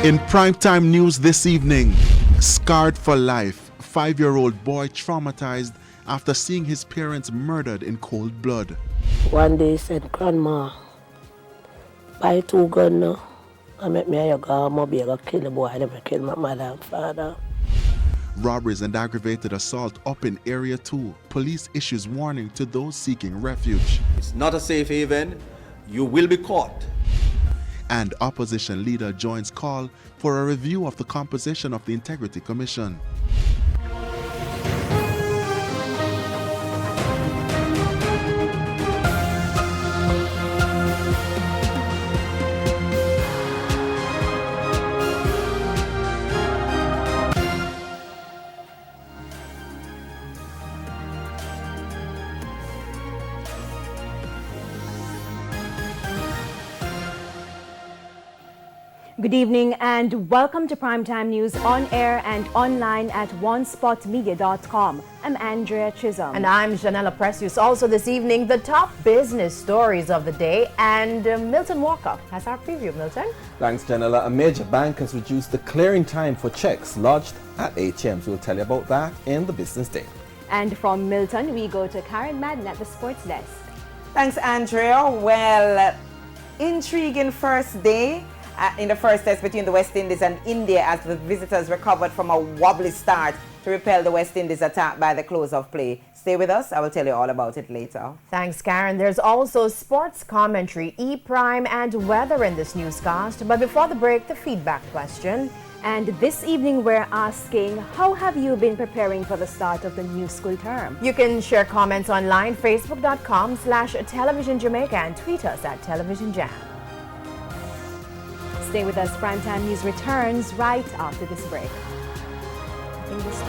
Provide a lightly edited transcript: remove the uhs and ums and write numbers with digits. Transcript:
In primetime news this evening, scarred for life, 5-year-old boy traumatized after seeing his parents murdered in cold blood. One day he said, "Grandma, buy 2 guns now. I make me a go mobile kill the boy, I never kill my mother and father." Robberies and aggravated assault up in Area 2. Police issues warning to those seeking refuge. It's not a safe haven. You will be caught. And opposition leader joins call for a review of the composition of the Integrity Commission. Good evening and welcome to Primetime News on air and online at onespotmedia.com. I'm Andrea Chisholm. And I'm Janella Precious. Also this evening, the top business stories of the day, and Milton Walker has our preview. Milton? Thanks, Janella. A major bank has reduced the clearing time for checks lodged at ATMs. We'll tell you about that in the business day. And from Milton, we go to Karen Madden at the sports desk. Thanks, Andrea. Well, intriguing first day in the first test between the West Indies and India as the visitors recovered from a wobbly start to repel the West Indies attack by the close of play. Stay with us. I will tell you all about it later. Thanks, Karen. There's also sports commentary, E-Prime, and weather in this newscast. But before the break, the feedback question. And this evening, we're asking, how have you been preparing for the start of the new school term? You can share comments online, facebook.com/Television Jamaica, and tweet us at Television Jam. Stay with us. Primetime News returns right after this break. I think this